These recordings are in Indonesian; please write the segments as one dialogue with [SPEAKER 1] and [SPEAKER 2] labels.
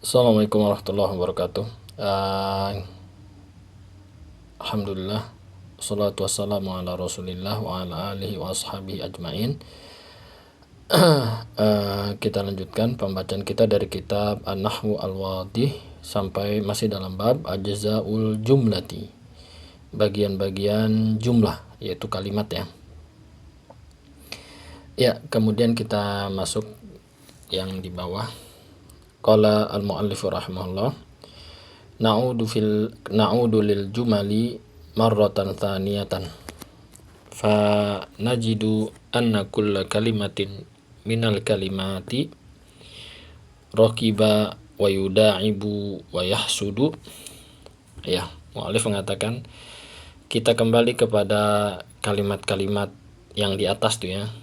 [SPEAKER 1] Assalamualaikum warahmatullahi wabarakatuh. Uh, Alhamdulillah, salatu wassalamu ala rasulillah wa ala alihi wa ashabihi ajmain. Kita lanjutkan pembacaan kita dari kitab An-Nahwu Al-Wadih sampai masih dalam bab Ajza'ul Jumlati, bagian-bagian jumlah, yaitu kalimat ya. Ya, kemudian kita masuk yang di bawah. Qala al-muallif rahimahullah, na'udu lil jumali marratan thaniyatan fa najidu anna kulla kalimatin minal kalimati raqiba wa yuda'ibu wa yahsudu. Ya, muallif mengatakan kita kembali kepada kalimat-kalimat yang di atas tuh ya,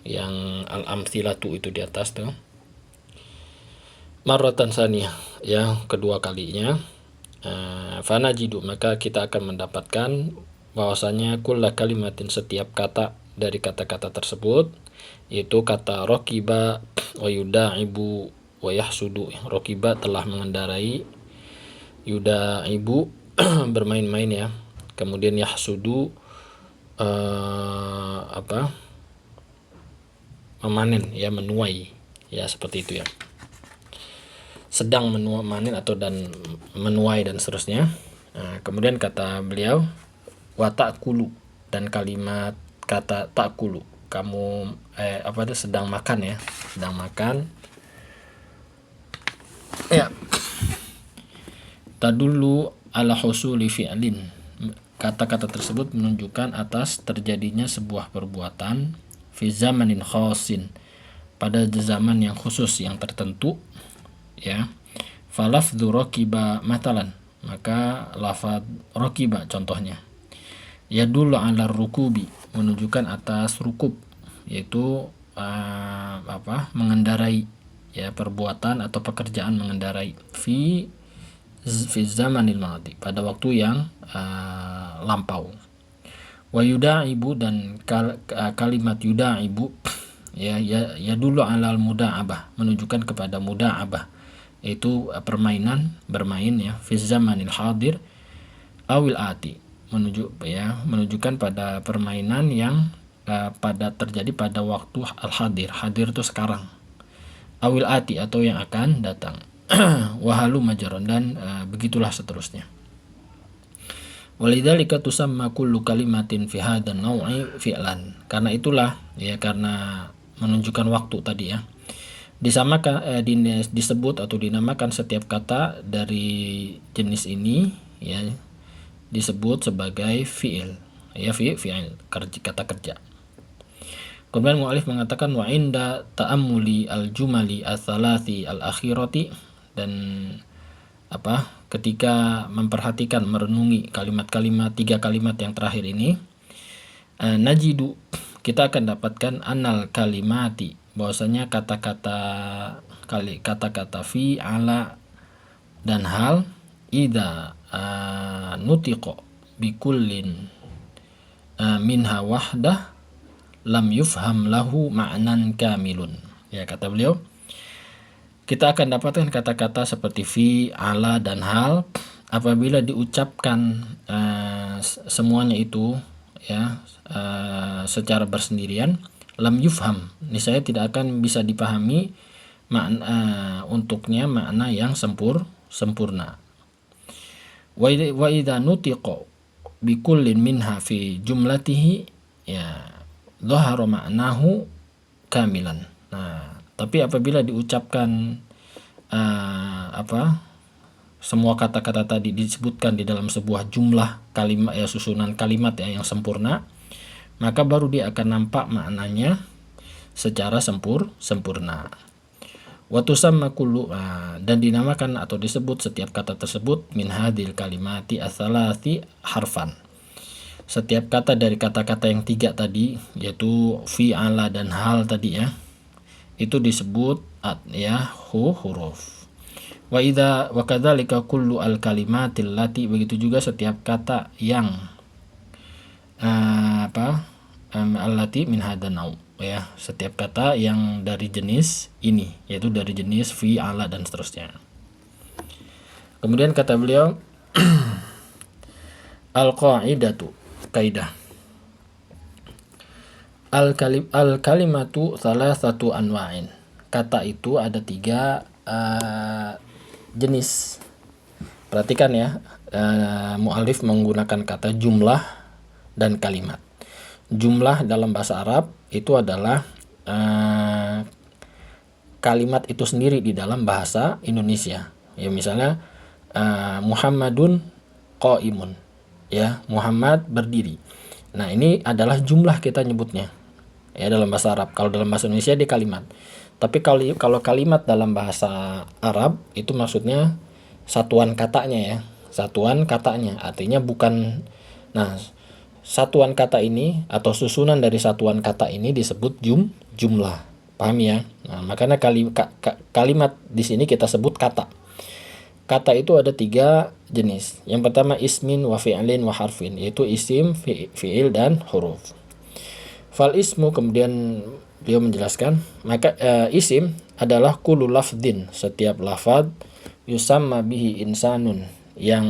[SPEAKER 1] yang al-amthilatu itu di atas tuh, marratan saniyah ya, kedua kalinya. Fanajidu, maka kita akan mendapatkan bahwasanya kulla kalimatin, setiap kata dari kata-kata tersebut, yaitu kata rokiba wa yuda'ibu wa yahsudu. Rokiba telah mengendarai, yuda'ibu bermain-main ya, kemudian yahsudu memanen ya, menuai ya, seperti itu ya, sedang memanen atau dan menuai dan seterusnya. Kemudian kata beliau wa ta'kulu, dan kalimat kata ta'kulu, kamu sedang makan ya, sedang makan ya. Tadullu ala husuli fi'lin, kata-kata tersebut menunjukkan atas terjadinya sebuah perbuatan fi zamanin khasin, pada zaman yang khusus, yang tertentu ya. Falafdhu raqiba matalan, maka lafaz raqiba contohnya, yadullu ala rukubi, menunjukkan atas rukub, yaitu mengendarai ya, perbuatan atau pekerjaan mengendarai, fi zamanil madi, pada waktu yang lampau. Wa yuda'ibu, dan kalimat yuda'ibu ya dulu alal muda'abah, menunjukkan kepada muda'abah, yaitu permainan, bermain ya, fi zamanil hadir awil ati, menunjukkan pada permainan yang pada terjadi pada waktu al-hadir. Hadir itu sekarang. Awil ati, atau yang akan datang. Wahalu majaron, dan begitulah seterusnya. Walidzalika tusamma kullu kalimatin fi hadan naw'i fi'lan, karena itulah ya, karena menunjukkan waktu tadi ya, disebut atau dinamakan setiap kata dari jenis ini ya, disebut sebagai fi'il ya, fi'il, kata kerja. Kemudian mu'alif mengatakan wa inda ta'ammuli al-jumali al-thalathi al-akhirati, dan ketika memperhatikan, merenungi kalimat-kalimat, 3 kalimat yang terakhir ini, najidu, kita akan dapatkan anal kalimati, bahwasanya kata-kata fi, ala, dan hal, idza nutiqo bikullin minha wahdah lam yufham lahu ma'nan kamilun. Ya, kata beliau, kita akan dapatkan kata-kata seperti fi, ala, dan hal apabila diucapkan semuanya itu ya, secara bersendirian, lam yufham, niscaya tidak akan bisa dipahami untuknya makna yang sempurna. Wa idza nutiqa bi kullin minha fi jumlatihi, ya, dhahara ma'nahu kamilan. Nah, tapi apabila diucapkan semua kata-kata tadi disebutkan di dalam sebuah jumlah kalimat ya, susunan kalimat ya, yang sempurna, maka baru dia akan nampak maknanya secara sempurna. Wa tusamma kullu, dan dinamakan atau disebut setiap kata tersebut min hadil kalimati ats-tsalathi harfan, setiap kata dari kata-kata yang 3 tadi, yaitu fi, ala, dan hal tadi ya, itu disebut ya huruf. Wa kadzalika kullu al kalimatil lati, begitu juga setiap kata yang allati min hadan naw, ya, setiap kata yang dari jenis ini, yaitu dari jenis fi, ala, dan seterusnya. Kemudian kata beliau, al-qa'idatu, kaidah. Al-kalimatu thalathatu anwa'in. Kata itu ada 3 jenis. Perhatikan ya, mu'alif menggunakan kata jumlah dan kalimat. Jumlah dalam bahasa Arab itu adalah kalimat itu sendiri di dalam bahasa Indonesia. Ya misalnya Muhammadun qaimun. Ya, Muhammad berdiri. Nah, ini adalah jumlah kita nyebutnya. Ya, dalam bahasa Arab. Kalau dalam bahasa Indonesia dia kalimat. Tapi kalau kalimat dalam bahasa Arab itu maksudnya satuan katanya ya. Satuan katanya. Artinya bukan, nah, satuan kata ini atau susunan dari satuan kata ini disebut jumlah. Paham ya? Nah, makanya kalimat di sini kita sebut kata. Kata itu ada 3 jenis. Yang pertama ismin wa fi'lin wa harfin, yaitu isim, fi'il dan huruf. Fal ismu, kemudian beliau menjelaskan, maka isim adalah kullu lafdin, setiap lafad yusamma bihi insanun, yang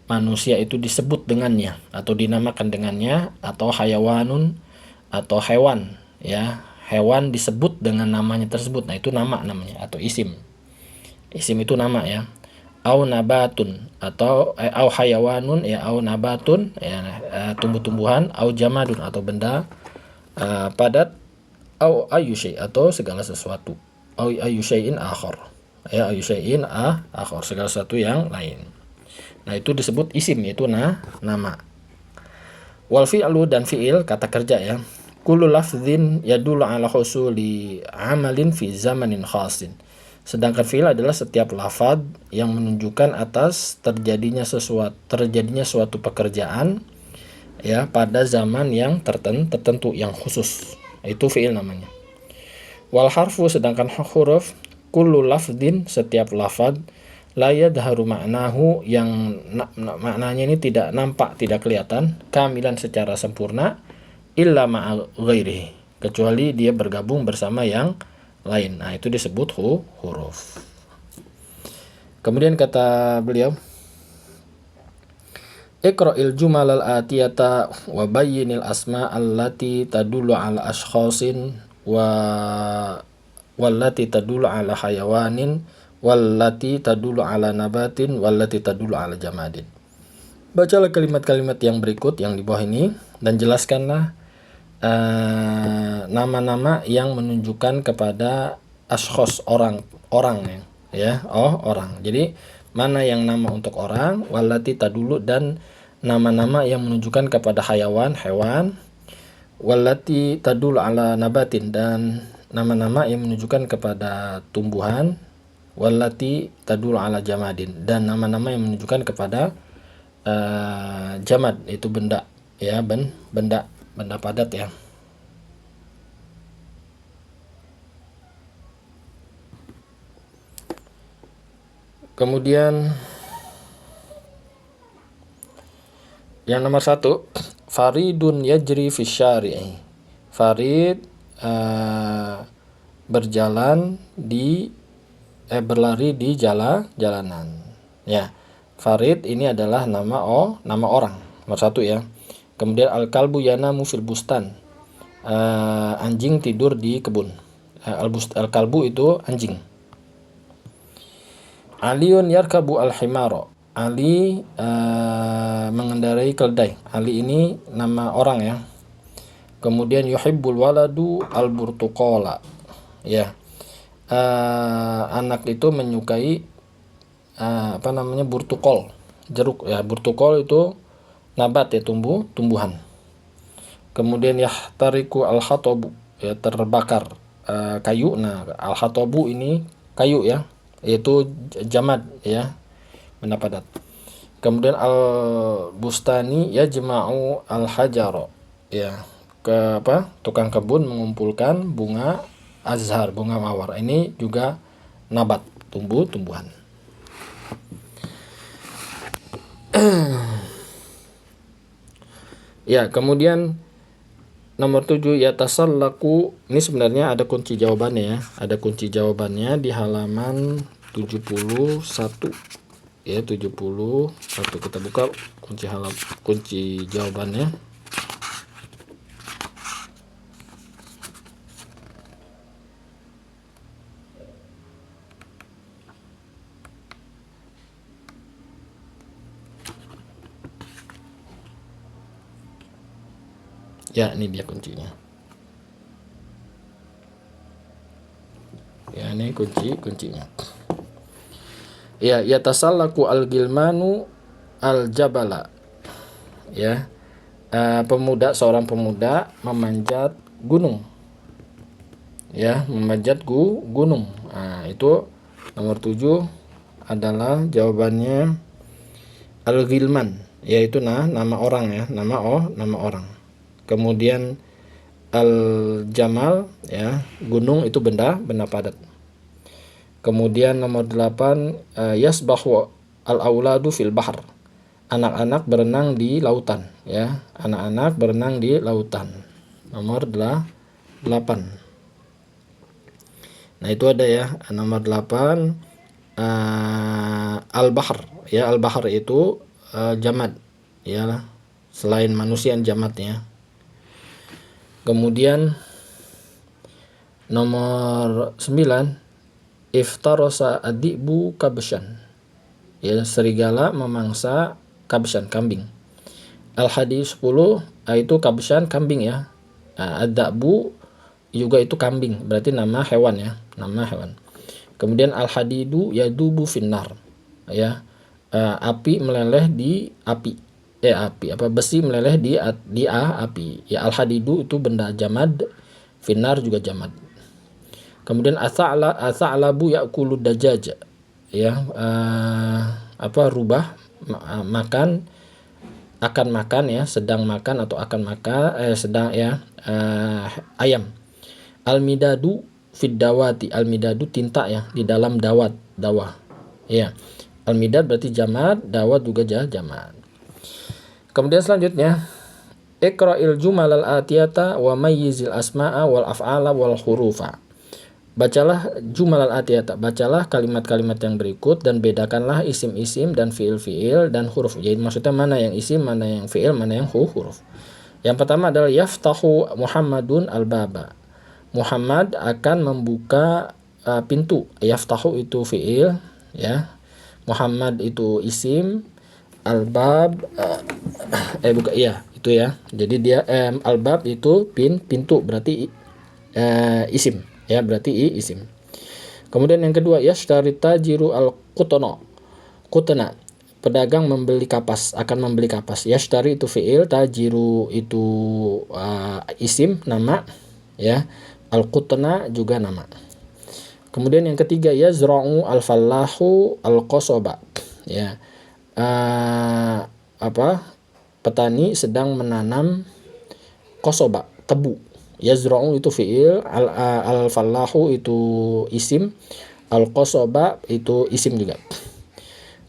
[SPEAKER 1] manusia itu disebut dengannya atau dinamakan dengannya, atau hayawanun, atau hewan ya, hewan disebut dengan namanya tersebut. Nah, itu nama namanya atau isim. Isim itu nama ya. Au nabatun, atau au hayawanun ya, au nabatun ya, tumbuh-tumbuhan, au jamadun atau benda padat, au ayu syai, atau segala sesuatu, au ayu syai'in akhar ya, ayu syai'in akhar, segala sesuatu yang lain. Nah, itu disebut isim, yaitu nama. Wal fi'lu, dan fi'il kata kerja ya. Kullu lafdhin yadullu ala husuli amalin fi zamanin khasin. Sedangkan fi'il adalah setiap lafad yang menunjukkan atas terjadinya suatu pekerjaan ya pada zaman yang tertentu yang khusus. Itu fi'il namanya. Wal harfu, sedangkan huruf, kullu lafdin, setiap lafad, la yadharu ma'nahu, yang maknanya ini tidak nampak, tidak kelihatan, kamilan secara sempurna, illa ma'a ghairihi, kecuali dia bergabung bersama yang lain. Nah, itu disebut huruf. Kemudian kata beliau, iqra'il jumalal atiyata wa bayyinil asma allati tadullu ala ashkhasin wallati tadullu ala hayawanin wallati tadullu ala nabatin wallati tadullu ala jamadin. Bacalah kalimat-kalimat yang berikut yang di bawah ini dan jelaskanlah nama-nama yang menunjukkan kepada ashkhos, orang ya, orang. Jadi mana yang nama untuk orang, wallati tadulu, dan nama-nama yang menunjukkan kepada hewan, wallati tadulu ala nabatin, dan nama-nama yang menunjukkan kepada tumbuhan, wallati tadulu ala jamadin, dan nama-nama yang menunjukkan kepada jamad, itu benda ya, benda padat ya. Kemudian yang nomor 1, faridun yajri fi syari'i. Farid berlari di jalanan ya. Farid ini adalah nama orang, nomor 1 ya. Kemudian al-kalbu yanamu fil bustan, anjing tidur di kebun. Al-kalbu itu anjing. Aliun yarkabu al-himaro, Ali mengendarai keledai. Ali ini nama orang ya. Kemudian yuhibbul waladu al-burtuqala ya, anak itu menyukai burtukol, jeruk ya. Burtukol itu nabat ya, tumbuhan. Kemudian yahtariku al-khatabu ya, terbakar kayu. Nah, al-khatabu ini kayu ya, yaitu jamad ya, benda padat. Kemudian al-bustani yajma'u al-hajaro ya, tukang kebun mengumpulkan bunga azhar, bunga mawar. Ini juga nabat, tumbuhan. Ya, kemudian nomor 7, yatasallaku. Ini sebenarnya ada kunci jawabannya ya. Ada kunci jawabannya di halaman 71. ya 70. Kita buka kunci jawabannya. Ya, ini dia kuncinya. Ya, ini kuncinya. Ya, yatasallaku al-gilmanu al-jabala. Ya. Seorang pemuda memanjat gunung. Ya, memanjat gunung. Nah, itu nomor 7 adalah jawabannya al-gilman, yaitu nama orang ya, nama orang. Kemudian al-jamal ya, gunung itu benda padat. Kemudian nomor 8 yasbahu al-auladu fil bahr. Anak-anak berenang di lautan ya. Anak-anak berenang di lautan. Nomor 8. Nah, itu ada ya. Nomor 8 al-bahr ya. Al-bahr itu jamad ya. Selain manusia jamadnya. Kemudian nomor 9 iftarosa adibu kabshan. Ya, serigala memangsa kabshan, kambing. Al-hadis 10 itu kabshan, kambing ya. Ad-da'bu juga itu kambing, berarti nama hewan ya, nama hewan. Kemudian al-hadidu yadubu finnar ya. Api meleleh di api. Besi meleleh di api. Ya, al-hadidu itu benda jamad, finnar juga jamad. Kemudian asa'labu ya'kulu dajaj ya, rubah akan makan ya, sedang makan atau akan makan sedang ya, ayam. Al-midadu fid dawati. Al-midadu tinta ya, di dalam dawah ya. Al-midad berarti jamad, dawat juga jamad. Kemudian selanjutnya iqra'il jumalal atiyata wa mayyizil asma'a wal af'ala wal hurufa. Bacalah jumalal atiyata, bacalah kalimat-kalimat yang berikut dan bedakanlah isim-isim dan fiil-fiil dan huruf. Jadi maksudnya mana yang isim, mana yang fiil, mana yang huruf. Yang pertama adalah yaftahu Muhammadun al-baba. Muhammad akan membuka pintu. Yaftahu itu fiil ya. Muhammad itu isim, al-bab itu ya. Jadi dia al-bab itu pintu, berarti isim. Ya, berarti isim. Kemudian yang kedua yashtari tajiru al-qutna. Pedagang membeli kapas, akan membeli kapas. Yashtari itu fiil, tajiru itu isim, nama ya. Al-qutna juga nama. Kemudian yang ketiga yazra'u al-fallahu al-qasaba. Ya. Petani sedang menanam qasaba, tebu. Yazra'u itu fiil, al-fallahu itu isim, al-qasaba itu isim juga.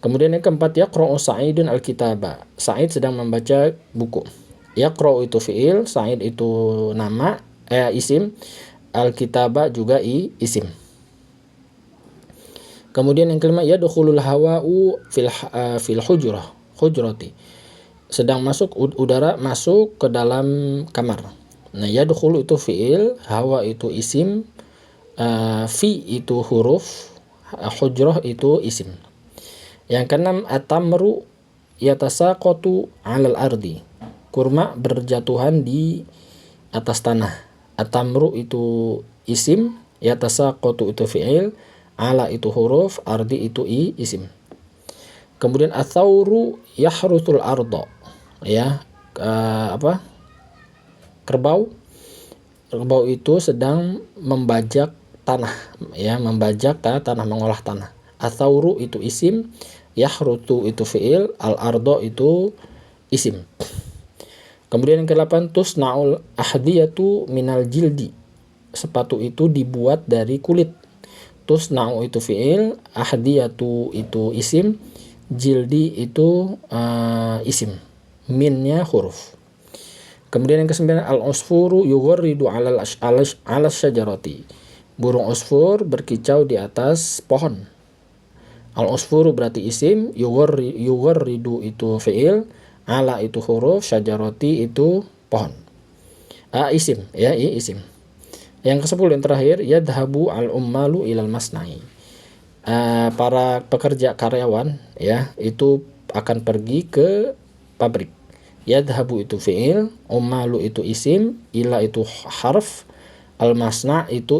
[SPEAKER 1] Kemudian yang keempat yaqra'u Sa'idun al-kitaba. Sa'id sedang membaca buku. Yaqra'u itu fiil, Sa'id itu nama isim, al-kitaba juga isim. Kemudian yang kelima yadkhulul hawa'u fil hujrati. Sedang masuk udara masuk ke dalam kamar. Nah, yadkhulu itu fiil, hawa itu isim, fi itu huruf, hujrah itu isim. Yang keenam atamru yatasaqatu 'alal ardi. Kurma berjatuhan di atas tanah. Atamru itu isim, yatasaqatu itu fiil, ala itu huruf, ardi itu isim. Kemudian athawru yahrutul arda. Ya, kerbau itu sedang membajak tanah ya, membajak tanah, mengolah tanah. Athawru itu isim, yahrutu itu fiil, al-ardo itu isim. Kemudian yang ke-8 tusna'ul ahdiyatu minal jildi. Sepatu itu dibuat dari kulit. Tusna'u itu fiil, ahdiyatu itu isim, jildi itu isim. Minnya huruf. Kemudian yang ke-9 al-usfuru yughridu 'ala syajarati. Burung usfur berkicau di atas pohon. Al-usfuru berarti isim, yughridu itu fi'il, ala itu huruf, syajarati itu pohon. Isim ya, isim. Yang ke-10 yang terakhir, yadhabu al-ummalu ilal masna'i. Para pekerja karyawan ya itu akan pergi ke pabrik. Yadhabu itu fi'il, ummalu itu isim, ila itu harf, al-masna' itu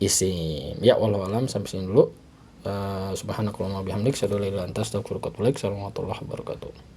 [SPEAKER 1] isim. Ya wallahu alam, sampai sini dulu. Subhanakallahumma bihamdik, asyhadu an la ilaha illa anta, astaghfiruka wa atubu ilaik. Assalamualaikum warahmatullahi wabarakatuh.